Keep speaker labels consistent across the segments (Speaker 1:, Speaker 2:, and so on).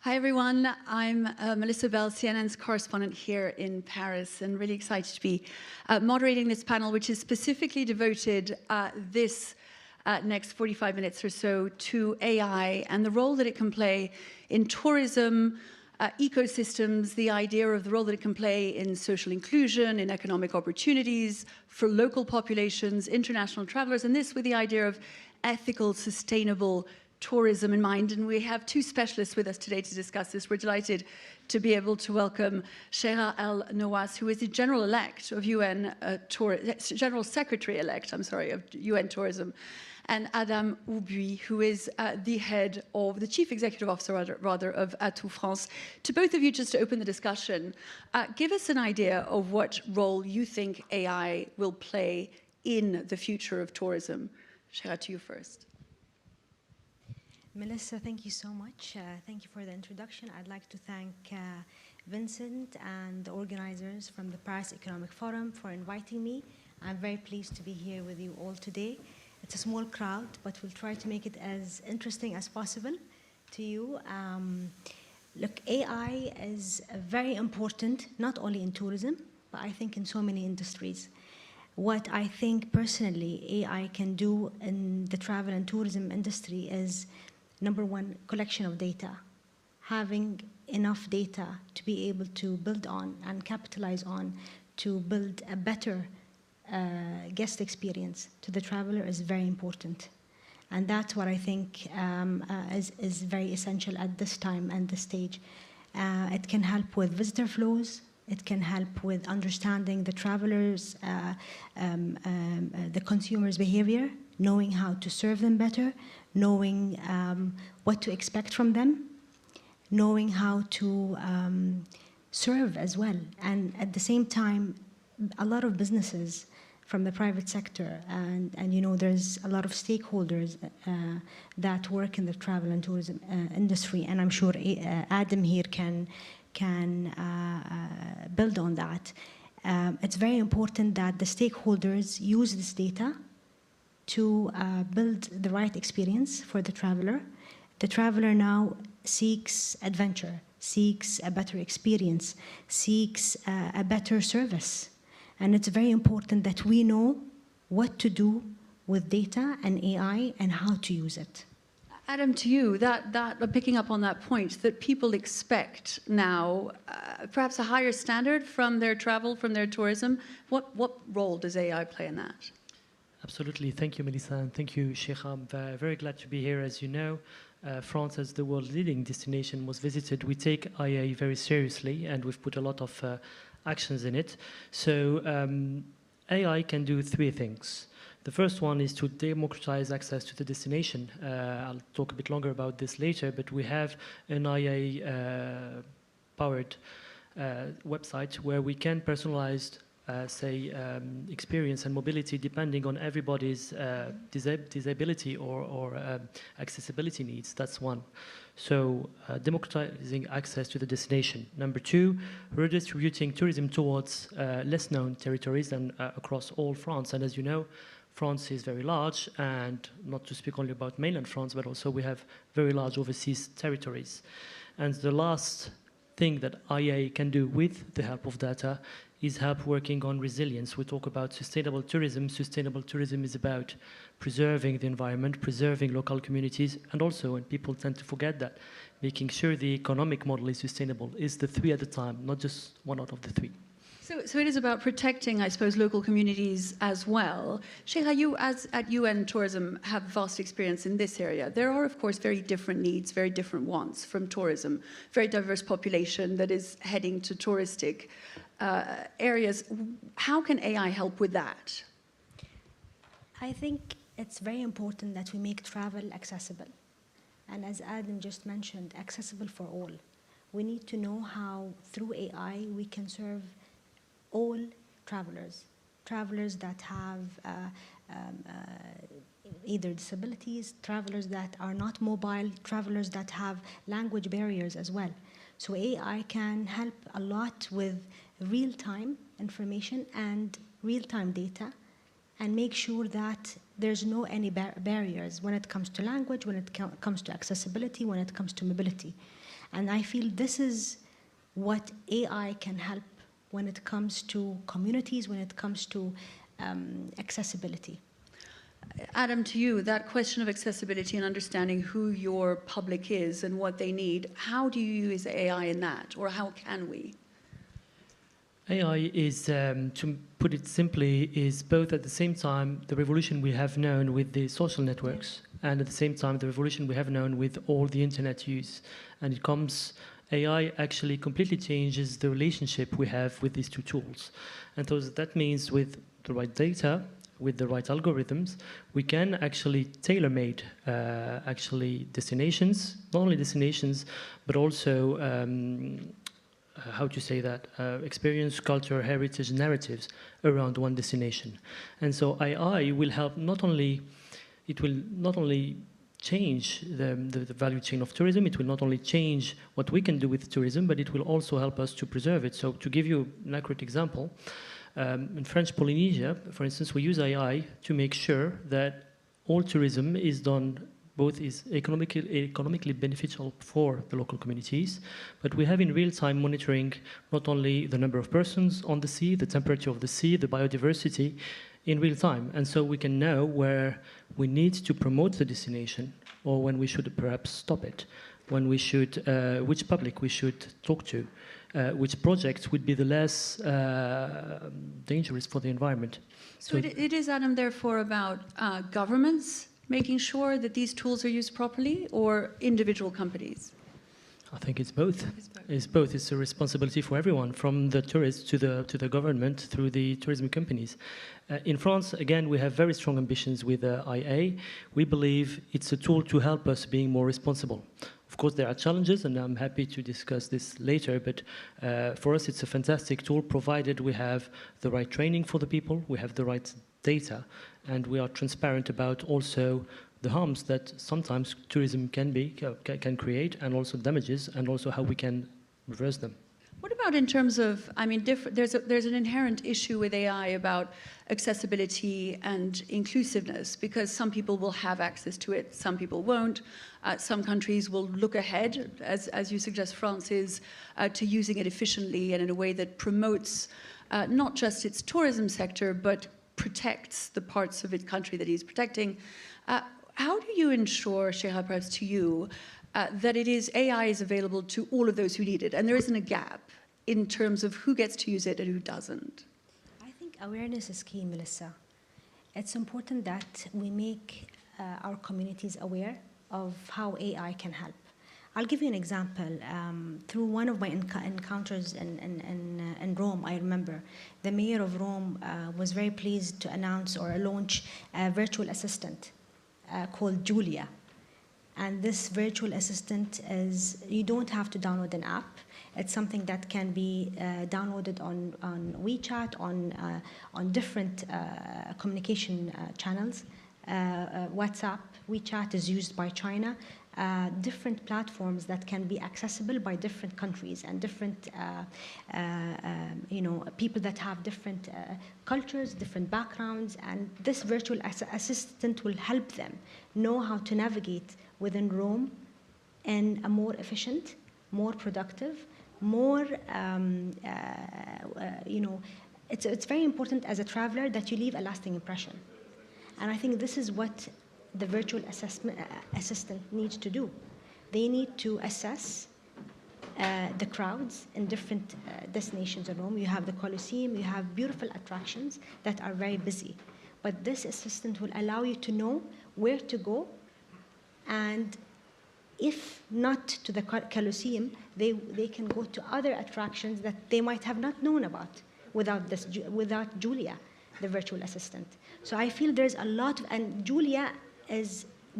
Speaker 1: Hi, everyone. I'm Melissa Bell, CNN's correspondent here in Paris, and really excited to be moderating this panel, which is specifically devoted this next 45 minutes or so to AI and the role that it can play in tourism, ecosystems, the idea of the role that it can play in social inclusion, in economic opportunities for local populations, international travelers, and this with the idea of ethical, sustainable tourism in mind. And we have two specialists with us today to discuss this. We're delighted to be able to welcome Shaikha Al Nowais, who is the General-elect of General Secretary-elect, of UN Tourism, and Adam Oubuih, who is the Chief Executive Officer of Atout France. To both of you, just to open the discussion, give us an idea of what role you think AI will play in the future of tourism. Shaikha, to you first.
Speaker 2: Melissa, thank you so much. Thank you for the introduction. I'd like to thank Vincent and the organizers from the Paris Economic Forum for inviting me. I'm very pleased to be here with you all today. It's a small crowd, but we'll try to make it as interesting as possible to you. Look, AI is very important, not only in tourism, but I think in so many industries. What I think personally AI can do in the travel and tourism industry is, number one, collection of data. Having enough data to be able to build on and capitalize on to build a better guest experience to the traveler is very important. And that's what I think is very essential at this time and this stage. It can help with visitor flows. It can help with understanding the travelers, the consumers' behavior, knowing how to serve them better, knowing what to expect from them, knowing how to serve as well. And at the same time, a lot of businesses from the private sector, and you know, there's a lot of stakeholders that work in the travel and tourism industry, and I'm sure Adam here can build on that. It's very important that the stakeholders use this data to build the right experience for the traveler. The traveler now seeks adventure, seeks a better experience, seeks a better service. And it's very important that we know what to do with data and AI and how to use it.
Speaker 1: Adam, to you, picking up on that point, that people expect now perhaps a higher standard from their travel, from their tourism. What role does AI play in that?
Speaker 3: Absolutely. Thank you, Melissa, and thank you, Shaikha. I'm very glad to be here. As you know, France, as the world's leading destination, was visited. We take AI very seriously, and we've put a lot of actions in it. So AI can do three things. The first one is to democratize access to the destination. I'll talk a bit longer about this later, but we have an AI-powered website where we can personalize experience and mobility depending on everybody's disability or accessibility needs. That's one. So democratizing access to the destination. Number two, redistributing tourism towards less known territories and across all France. And as you know, France is very large, and not to speak only about mainland France, but also we have very large overseas territories. And the last thing that IA can do with the help of data is help working on resilience. We talk about sustainable tourism. Sustainable tourism is about preserving the environment, preserving local communities, and also, and people tend to forget that, making sure the economic model is sustainable is the three at a time, not just one out of the three.
Speaker 1: So it is about protecting, I suppose, local communities as well. Shaikha, you at UN Tourism have vast experience in this area. There are, of course, very different needs, very different wants from tourism. Very diverse population that is heading to touristic areas. How can AI help with that?
Speaker 2: I think it's very important that we make travel accessible. And as Adam just mentioned, accessible for all. We need to know how, through AI, we can serve all travelers that have either disabilities, travelers that are not mobile, travelers that have language barriers as well. So AI can help a lot with real-time information and real-time data and make sure that there's no any barriers when it comes to language, when it comes to accessibility, when it comes to mobility. And I feel this is what AI can help when it comes to communities, when it comes to accessibility.
Speaker 1: Adam, to you, that question of accessibility and understanding who your public is and what they need, how do you use AI in that, or how can we?
Speaker 3: AI is, to put it simply, is both at the same time the revolution we have known with the social networks, and at the same time the revolution we have known with all the internet use. And AI actually completely changes the relationship we have with these two tools. And so that means with the right data, with the right algorithms, we can actually tailor-made actually destinations, not only destinations, but also how to say that, experience, culture, heritage, narratives around one destination. And so AI will help it will not only change the value chain of tourism, it will not only change what we can do with tourism, but it will also help us to preserve it. So to give you an accurate example, in French Polynesia, for instance, we use AI to make sure that all tourism is done both is economically beneficial for the local communities, but we have in real time monitoring not only the number of persons on the sea, the temperature of the sea, the biodiversity in real time. And so we can know where we need to promote the destination or when we should perhaps stop it, when we should, which public we should talk to, which projects would be the less dangerous for the environment.
Speaker 1: So it is, Adam, therefore about governments making sure that these tools are used properly, or individual companies?
Speaker 3: I think it's both. It's both. It's a responsibility for everyone, from the tourists to the government through the tourism companies. In France, again, we have very strong ambitions with IA. We believe it's a tool to help us being more responsible. Of course, there are challenges, and I'm happy to discuss this later, but for us, it's a fantastic tool, provided we have the right training for the people, we have the right data, and we are transparent about also the harms that sometimes tourism can create, and also damages, and also how we can reverse them.
Speaker 1: What about in terms of, I mean, there's an inherent issue with AI about accessibility and inclusiveness, because some people will have access to it, some people won't. Some countries will look ahead, as you suggest France is, to using it efficiently and in a way that promotes not just its tourism sector, but protects the parts of its country that he's protecting. How do you ensure, Shaikha, perhaps to you, that AI is available to all of those who need it, and there isn't a gap in terms of who gets to use it and who doesn't?
Speaker 2: I think awareness is key, Melissa. It's important that we make our communities aware of how AI can help. I'll give you an example. Through one of my encounters in Rome, I remember, the mayor of Rome was very pleased to announce or launch a virtual assistant called Julia. And this virtual assistant you don't have to download an app. It's something that can be downloaded on WeChat, on different communication channels. WhatsApp, WeChat is used by China. Different platforms that can be accessible by different countries and different people that have different cultures, different backgrounds, and this virtual assistant will help them know how to navigate within Rome in a more efficient, more productive, more, it's very important as a traveler that you leave a lasting impression. And I think this is what the virtual assistant needs to do. They need to assess the crowds in different destinations in Rome. You have the Colosseum, you have beautiful attractions that are very busy. But this assistant will allow you to know where to go, and if not to the Colosseum, they can go to other attractions that they might have not known about without Julia, the virtual assistant. So I feel there's a lot, and Julia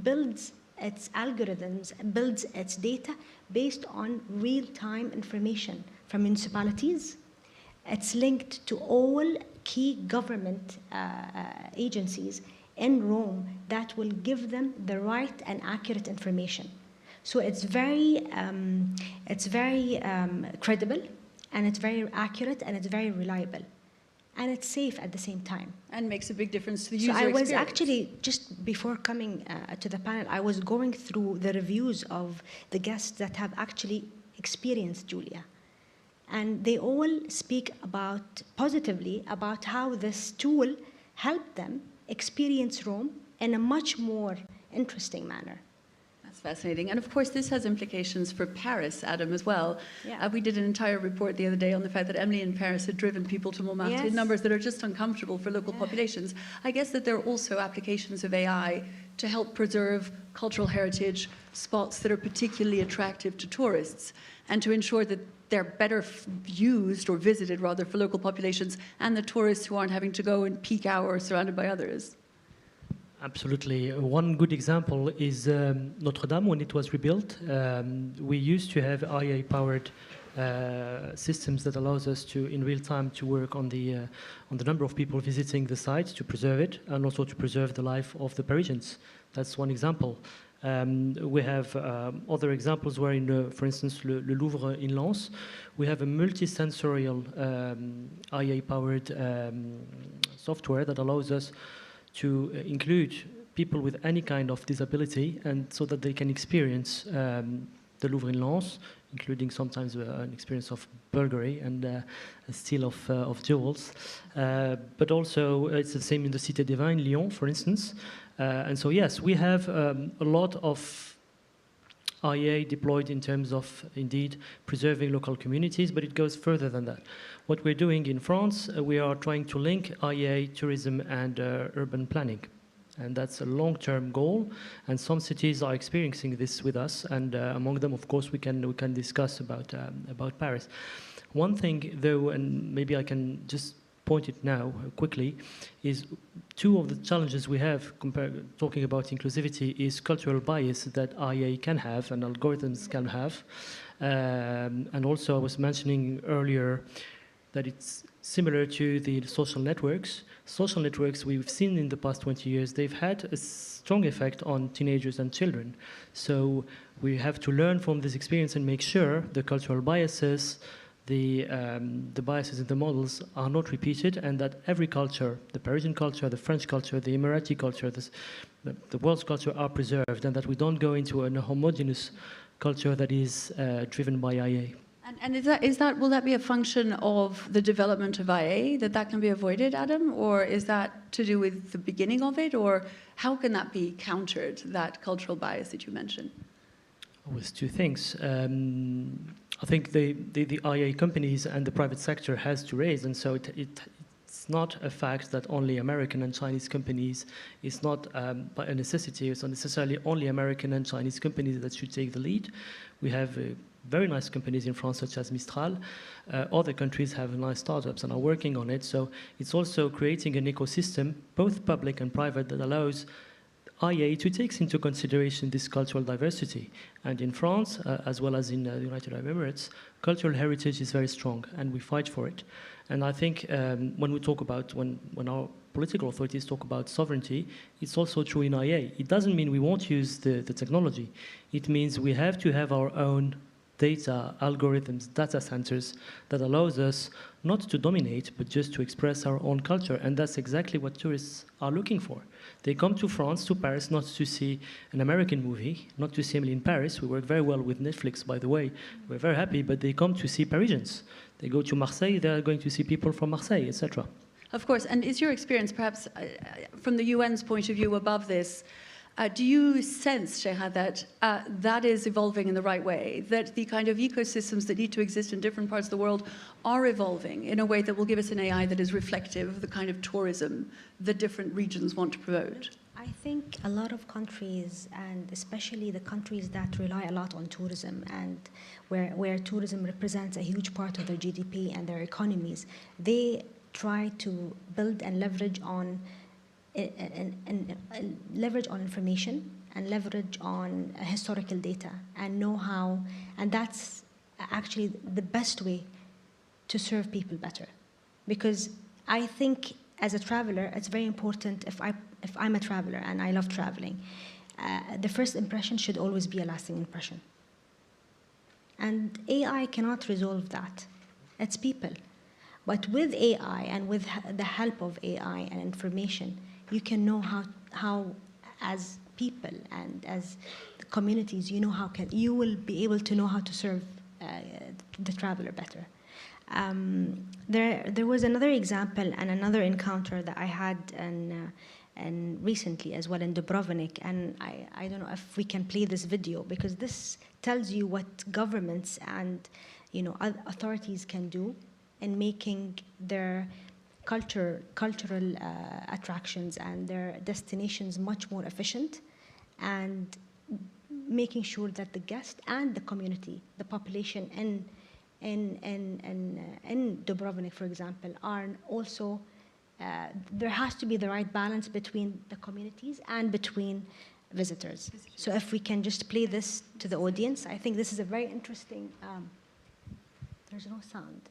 Speaker 2: builds its algorithms, builds its data based on real-time information from municipalities. It's linked to all key government agencies in Rome that will give them the right and accurate information. So it's very credible, and it's very accurate, and it's very reliable. And it's safe at the same time.
Speaker 1: And makes a big difference to the user
Speaker 2: experience. So I was
Speaker 1: experience.
Speaker 2: actually, just before coming to the panel, I was going through the reviews of the guests that have actually experienced Julia. And they all speak positively about how this tool helped them experience Rome in a much more interesting manner.
Speaker 1: That's fascinating. And of course, this has implications for Paris, Adam, as well.
Speaker 2: Yeah.
Speaker 1: We did an entire report the other day on the fact that Emily in Paris had driven people to Montmartre in numbers that are just uncomfortable for local populations. I guess that there are also applications of AI to help preserve cultural heritage spots that are particularly attractive to tourists and to ensure that they're better used or visited, rather, for local populations and the tourists who aren't having to go in peak hour surrounded by others.
Speaker 3: Absolutely. One good example is Notre Dame. When it was rebuilt, we used to have IA-powered systems that allows us to, in real time, to work on the number of people visiting the site, to preserve it, and also to preserve the life of the Parisians. That's one example. We have other examples where, for instance, Le Louvre in Lens, we have a multi-sensorial IA-powered software that allows us to include people with any kind of disability, and so that they can experience the Louvre in Lens, including sometimes an experience of burglary and a steal of jewels. But also, it's the same in the Cité des Vins in Lyon, for instance. And so, yes, we have a lot of IA deployed in terms of, indeed, preserving local communities, but it goes further than that. What we're doing in France, we are trying to link IA, tourism, and urban planning. And that's a long-term goal, and some cities are experiencing this with us, and among them, of course, we can discuss about Paris. One thing, though, and maybe I can just point it now quickly, is two of the challenges we have talking about inclusivity is cultural bias that IA can have and algorithms can have. And also I was mentioning earlier that it's similar to the social networks. Social networks we've seen in the past 20 years, they've had a strong effect on teenagers and children. So we have to learn from this experience and make sure the cultural biases, the biases in the models are not repeated, and that every culture, the Parisian culture, the French culture, the Emirati culture, the world's culture are preserved, and that we don't go into a homogeneous culture that is driven by IA.
Speaker 1: And will that be a function of the development of IA, that can be avoided, Adam? Or is that to do with the beginning of it? Or how can that be countered, that cultural bias that you mentioned?
Speaker 3: With two things. I think the IA companies and the private sector has to raise, and so it's not a fact that only American and Chinese companies, it's not by a necessity, it's not necessarily only American and Chinese companies that should take the lead. We have very nice companies in France, such as Mistral. Other countries have nice startups and are working on it, so it's also creating an ecosystem, both public and private, that allows IA to take into consideration this cultural diversity. And in France, as well as in the United Arab Emirates, cultural heritage is very strong, and we fight for it. And I think when we talk about, when our political authorities talk about sovereignty, it's also true in IA. It doesn't mean we won't use the technology. It means we have to have our own data, algorithms, data centers that allows us not to dominate, but just to express our own culture. And that's exactly what tourists are looking for. They come to France, to Paris, not to see an American movie, not to see Emily in Paris. We work very well with Netflix, by the way. We're very happy, but they come to see Parisians. They go to Marseille, they're going to see people from Marseille, etc.
Speaker 1: Of course, and is your experience, perhaps from the UN's point of view above this, do you sense, Shaikha, that that is evolving in the right way, that the kind of ecosystems that need to exist in different parts of the world are evolving in a way that will give us an AI that is reflective of the kind of tourism that different regions want to promote?
Speaker 2: I think a lot of countries, and especially the countries that rely a lot on tourism and where tourism represents a huge part of their GDP and their economies, they try to build and leverage on information and leverage on historical data and know-how, and that's actually the best way to serve people better. Because I think as a traveler, it's very important, if I'm a traveler and I love traveling, the first impression should always be a lasting impression. And AI cannot resolve that. It's people. But with AI and with the help of AI and information, you can know how as people and as communities, you will be able to know how to serve the traveler better. There was another example and another encounter that I had and recently as well in Dubrovnik, and I don't know if we can play this video, because this tells you what governments and authorities can do in making their cultural attractions and their destinations much more efficient, and making sure that the guest and the community, the population in Dubrovnik, for example, are also, there has to be the right balance between the communities and between visitors. So if we can just play this to the audience, I think this is a very interesting, there's no sound.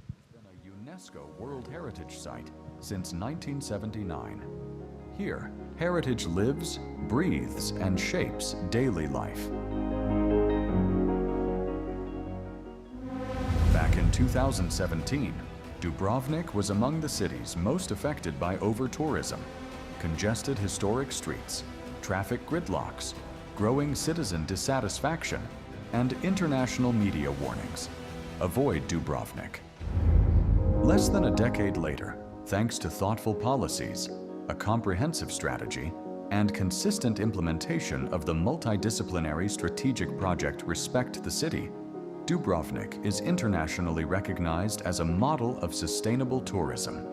Speaker 4: It's been a UNESCO World Heritage Site since 1979. Here, heritage lives, breathes, and shapes daily life. Back in 2017, Dubrovnik was among the cities most affected by over-tourism, congested historic streets, traffic gridlocks, growing citizen dissatisfaction, and international media warnings. Avoid Dubrovnik. Less than a decade later, thanks to thoughtful policies, a comprehensive strategy, and consistent implementation of the multidisciplinary strategic project Respect the City, Dubrovnik is internationally recognized as a model of sustainable tourism.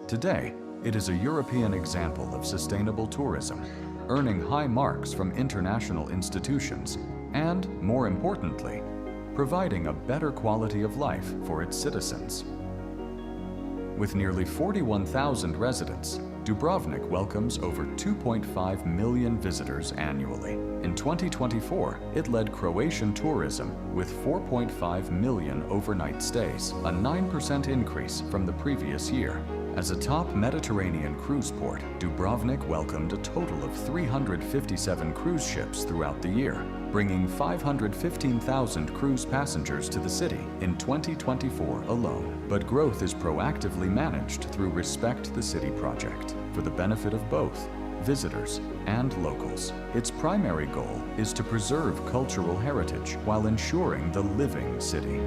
Speaker 4: Today, it is a European example of sustainable tourism, earning high marks from international institutions and, more importantly, providing a better quality of life for its citizens. With nearly 41,000 residents, Dubrovnik welcomes over 2.5 million visitors annually. In 2024, it led Croatian tourism with 4.5 million overnight stays, a 9% increase from the previous year. As a top Mediterranean cruise port, Dubrovnik welcomed a total of 357 cruise ships throughout the year, bringing 515,000 cruise passengers to the city in 2024 alone. But growth is proactively managed through Respect the City project for the benefit of both visitors and locals. Its primary goal is to preserve cultural heritage while ensuring the living city.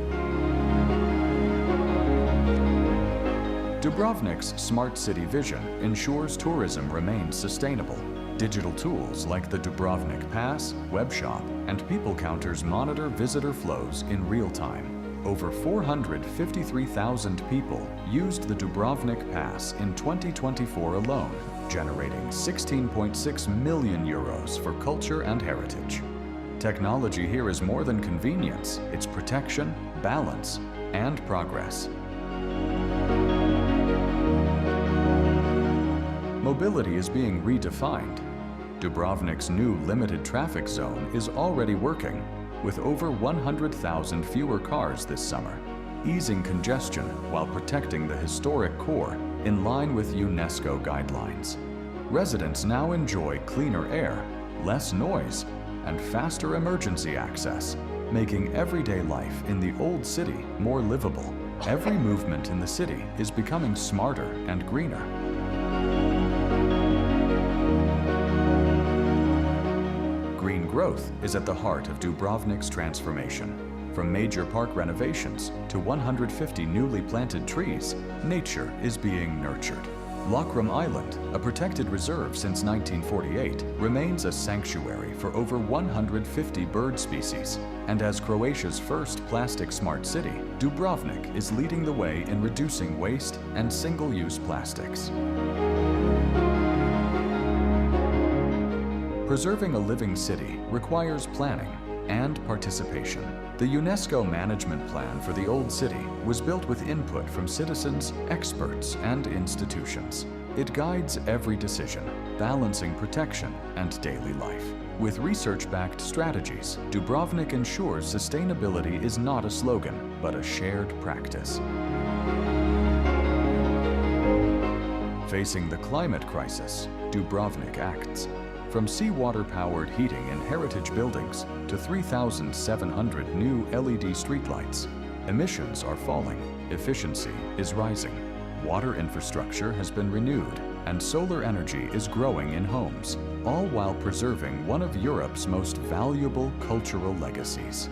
Speaker 4: Dubrovnik's smart city vision ensures tourism remains sustainable. Digital tools like the Dubrovnik Pass, webshop, and people counters monitor visitor flows in real time. Over 453,000 people used the Dubrovnik Pass in 2024 alone, generating 16.6 million euros for culture and heritage. Technology here is more than convenience, it's protection, balance, and progress. Mobility is being redefined. Dubrovnik's new limited traffic zone is already working, with over 100,000 fewer cars this summer, easing congestion while protecting the historic core in line with UNESCO guidelines. Residents now enjoy cleaner air, less noise, and faster emergency access, making everyday life in the old city more livable. Every movement in the city is becoming smarter and greener. Green growth is at the heart of Dubrovnik's transformation. From major park renovations to 150 newly planted trees, nature is being nurtured. Lokrum Island, a protected reserve since 1948, remains a sanctuary for over 150 bird species. And as Croatia's first plastic-smart city, Dubrovnik is leading the way in reducing waste and single-use plastics. Preserving a living city requires planning and participation. The UNESCO management plan for the Old City was built with input from citizens, experts, and institutions. It guides every decision, balancing protection and daily life. With research-backed strategies, Dubrovnik ensures sustainability is not a slogan, but a shared practice. Facing the climate crisis, Dubrovnik acts. From seawater-powered heating in heritage buildings to 3,700 new LED streetlights, emissions are falling, efficiency is rising. Water infrastructure has been renewed, and solar energy is growing in homes, all while preserving one of Europe's most valuable cultural legacies.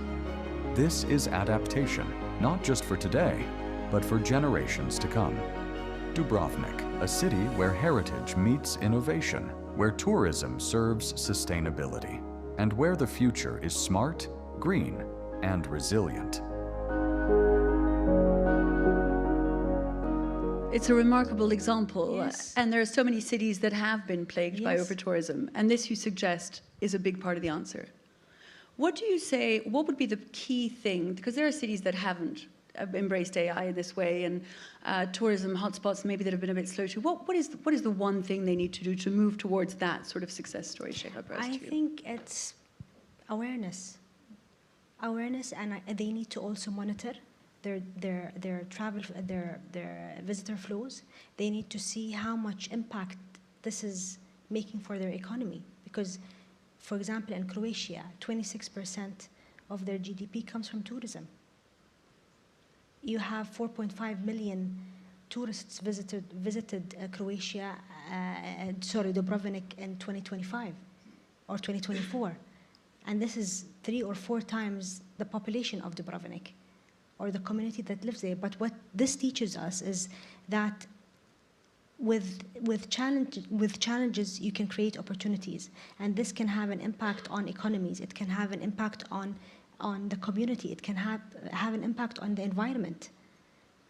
Speaker 4: This is adaptation, not just for today, but for generations to come. Dubrovnik, a city where heritage meets innovation, where tourism serves sustainability, and where the future is smart, green, and resilient.
Speaker 1: It's a remarkable example,
Speaker 2: Yes.
Speaker 1: and there are so many cities that have been plagued by
Speaker 2: Yes.
Speaker 1: over-tourism, and this, you suggest, is a big part of the answer. What do you say, what would be the key thing, because there are cities that haven't embraced AI this way, and tourism hotspots maybe that have been a bit slow to, what is the one thing they need to do to move towards that sort of success story, Shaikha?
Speaker 2: I think it's awareness. Awareness, and they need to also monitor their travel, their visitor flows. They need to see how much impact this is making for their economy. Because, for example, in Croatia, 26% of their GDP comes from tourism. You have 4.5 million tourists visited Croatia, Dubrovnik in 2025 or 2024. And this is 3 or 4 times the population of Dubrovnik, or the community that lives there. But what this teaches us is that with challenges, you can create opportunities. And this can have an impact on economies. It can have an impact on the community. It can have an impact on the environment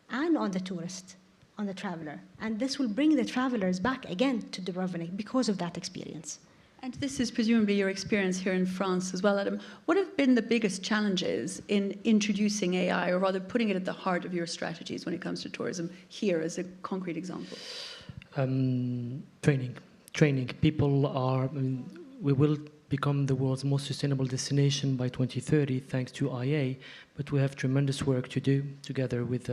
Speaker 2: and on the tourist, on the traveler. And this will bring the travelers back again to Dubrovnik because of that experience.
Speaker 1: And this is presumably your experience here in France as well, Adam. What have been the biggest challenges in introducing AI, or rather putting it at the heart of your strategies when it comes to tourism here as a concrete example?
Speaker 3: Training. People are, we will become the world's most sustainable destination by 2030 thanks to IA, but we have tremendous work to do together with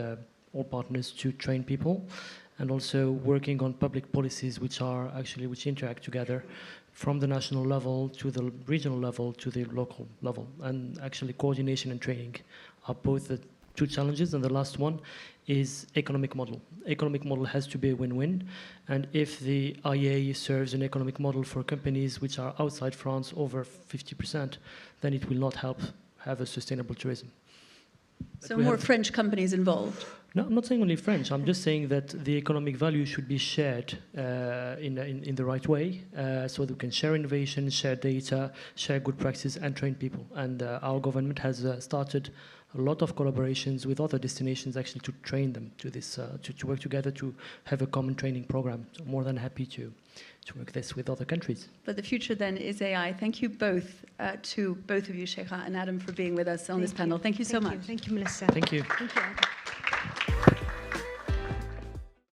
Speaker 3: all partners to train people, and also working on public policies which interact together from the national level to the regional level to the local level. And actually coordination and training are both the 2 challenges, and the last one is economic model. Economic model has to be a win-win, and if the IA serves an economic model for companies which are outside France over 50%, then it will not help have a sustainable tourism.
Speaker 1: So more French companies involved?
Speaker 3: No, I'm not saying only French. I'm just saying that the economic value should be shared in the right way, so that we can share innovation, share data, share good practices, and train people. And our government has started a lot of collaborations with other destinations actually to train them to this, to work together to have a common training program. So more than happy to work this with other countries.
Speaker 1: But the future then is AI. Thank you both, to both of you, Shaikha and Adam, for being with us on this panel. Thank you so much.
Speaker 2: Thank you, Melissa.
Speaker 3: Thank you.
Speaker 2: Thank you, Adam.